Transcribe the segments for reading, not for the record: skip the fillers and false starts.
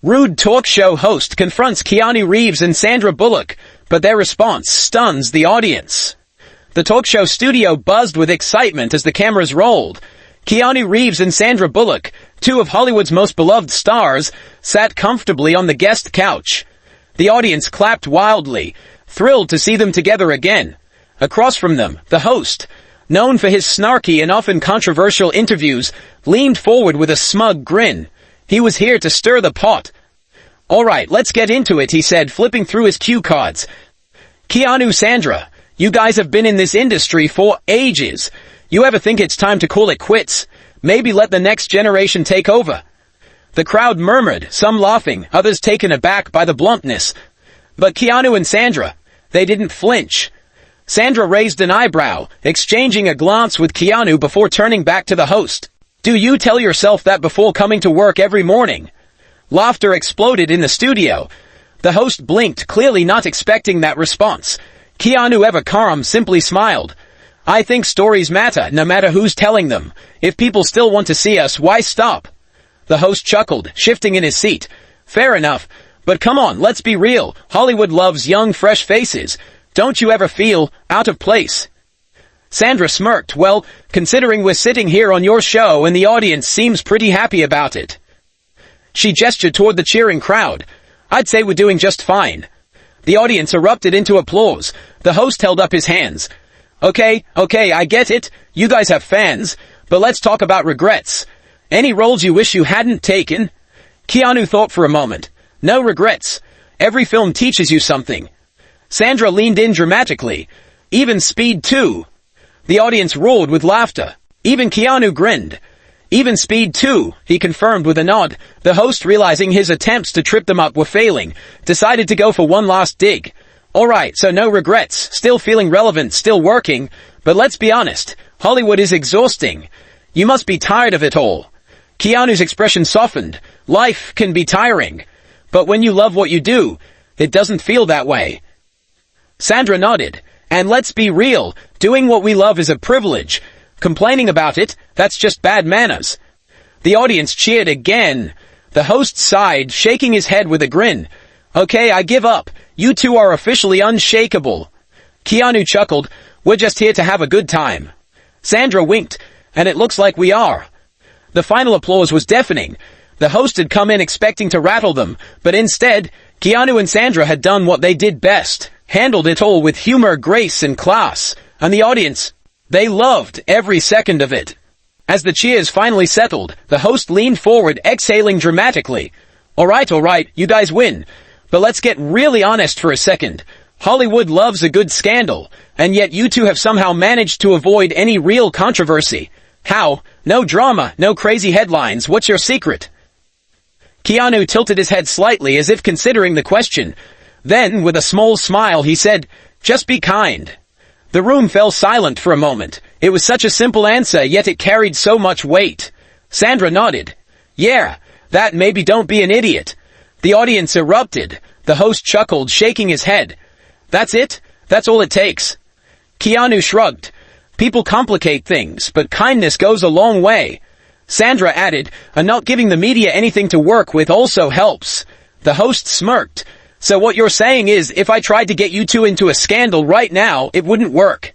Rude talk show host confronts Keanu Reeves and Sandra Bullock, but their response stuns the audience. The talk show studio buzzed with excitement as the cameras rolled. Keanu Reeves and Sandra Bullock, two of Hollywood's most beloved stars, sat comfortably on the guest couch. The audience clapped wildly, thrilled to see them together again. Across from them, the host, known for his snarky and often controversial interviews, leaned forward with a smug grin. He was here to stir the pot. "All right, let's get into it," he said, flipping through his cue cards. "Keanu, Sandra, you guys have been in this industry for ages. You ever think it's time to call it quits? Maybe let the next generation take over?" The crowd murmured, some laughing, others taken aback by the bluntness. But Keanu and Sandra, they didn't flinch. Sandra raised an eyebrow, exchanging a glance with Keanu before turning back to the host. "Do you tell yourself that before coming to work every morning?" Laughter exploded in the studio. The host blinked, clearly not expecting that response. Keanu, ever calm, simply smiled. "I think stories matter, no matter who's telling them. If people still want to see us, why stop?" The host chuckled, shifting in his seat. "Fair enough. But come on, let's be real. Hollywood loves young, fresh faces. Don't you ever feel out of place?" Sandra smirked. "Well, considering we're sitting here on your show and the audience seems pretty happy about it." She gestured toward the cheering crowd. "I'd say we're doing just fine." The audience erupted into applause. The host held up his hands. Okay, I get it. You guys have fans. But let's talk about regrets. Any roles you wish you hadn't taken?" Keanu thought for a moment. "No regrets. Every film teaches you something." Sandra leaned in dramatically. "Even Speed 2. The audience roared with laughter. Even Keanu grinned. "Even Speed 2, he confirmed with a nod. The host, realizing his attempts to trip them up were failing, decided to go for one last dig. "Alright, so no regrets, still feeling relevant, still working, but let's be honest, Hollywood is exhausting. You must be tired of it all." Keanu's expression softened. "Life can be tiring. But when you love what you do, it doesn't feel that way." Sandra nodded. "And let's be real, doing what we love is a privilege. Complaining about it, that's just bad manners." The audience cheered again. The host sighed, shaking his head with a grin. "Okay, I give up. You two are officially unshakable." Keanu chuckled. "We're just here to have a good time." Sandra winked. "And it looks like we are." The final applause was deafening. The host had come in expecting to rattle them, but instead, Keanu and Sandra had done what they did best. Handled it all with humor, grace, and class. And the audience, they loved every second of it. As the cheers finally settled, the host leaned forward, exhaling dramatically. All right, you guys win. But let's get really honest for a second. Hollywood loves a good scandal, and yet you two have somehow managed to avoid any real controversy. How? No drama, no crazy headlines. What's your secret?" Keanu tilted his head slightly as if considering the question. Then, with a small smile, he said, "Just be kind." The room fell silent for a moment. It was such a simple answer, yet it carried so much weight. Sandra nodded. "Yeah, that maybe don't be an idiot." The audience erupted. The host chuckled, shaking his head. "That's it? That's all it takes?" Keanu shrugged. "People complicate things, but kindness goes a long way." Sandra added, "And not giving the media anything to work with also helps." The host smirked. "So what you're saying is, if I tried to get you two into a scandal right now, it wouldn't work?"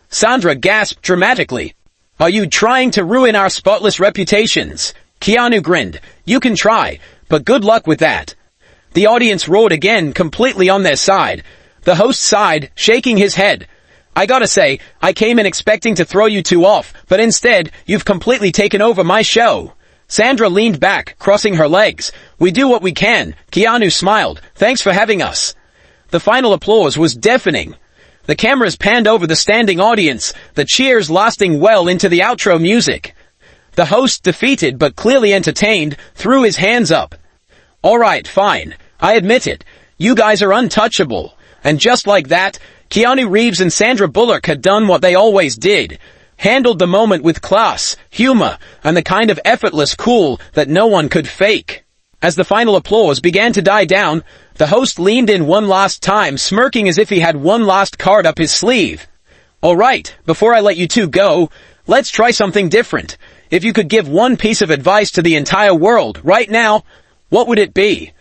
Sandra gasped dramatically. "Are you trying to ruin our spotless reputations?" Keanu grinned. "You can try, but good luck with that." The audience roared again, completely on their side. The host sighed, shaking his head. "I gotta say, I came in expecting to throw you two off, but instead, you've completely taken over my show." Sandra leaned back, crossing her legs. "We do what we can." Keanu smiled. "Thanks for having us." The final applause was deafening. The cameras panned over the standing audience, the cheers lasting well into the outro music. The host, defeated but clearly entertained, threw his hands up. "All right, fine. I admit it. You guys are untouchable." And just like that, Keanu Reeves and Sandra Bullock had done what they always did. Handled the moment with class, humor, and the kind of effortless cool that no one could fake. As the final applause began to die down, the host leaned in one last time, smirking as if he had one last card up his sleeve. "All right, before I let you two go, let's try something different. If you could give one piece of advice to the entire world, right now, What would it be?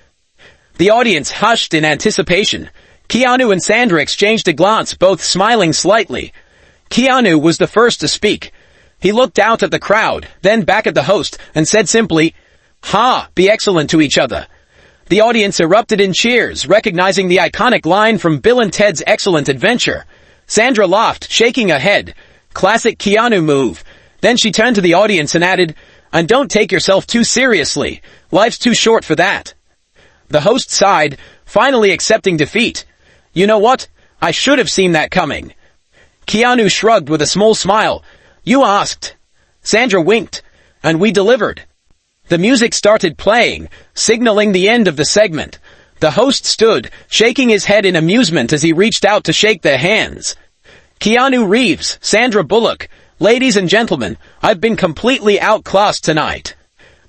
The audience hushed in anticipation. Keanu and Sandra exchanged a glance, both smiling slightly. Keanu was the first to speak. He looked out at the crowd, then back at the host, and said simply, "Ha, be excellent to each other." The audience erupted in cheers, recognizing the iconic line from Bill and Ted's Excellent Adventure. Sandra laughed, shaking her head. Classic Keanu move. Then she turned to the audience and added, "And don't take yourself too seriously. Life's too short for that." The host sighed, finally accepting defeat. "You know what? I should have seen that coming." Keanu shrugged with a small smile. "You asked." Sandra winked. "And we delivered." The music started playing, signaling the end of the segment. The host stood, shaking his head in amusement as he reached out to shake their hands. "Keanu Reeves, Sandra Bullock, ladies and gentlemen, I've been completely outclassed tonight."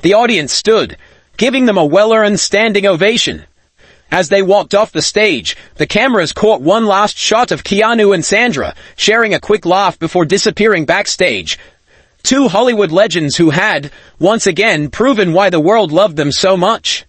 The audience stood, giving them a well-earned standing ovation. As they walked off the stage, the cameras caught one last shot of Keanu and Sandra, sharing a quick laugh before disappearing backstage. Two Hollywood legends who had, once again, proven why the world loved them so much.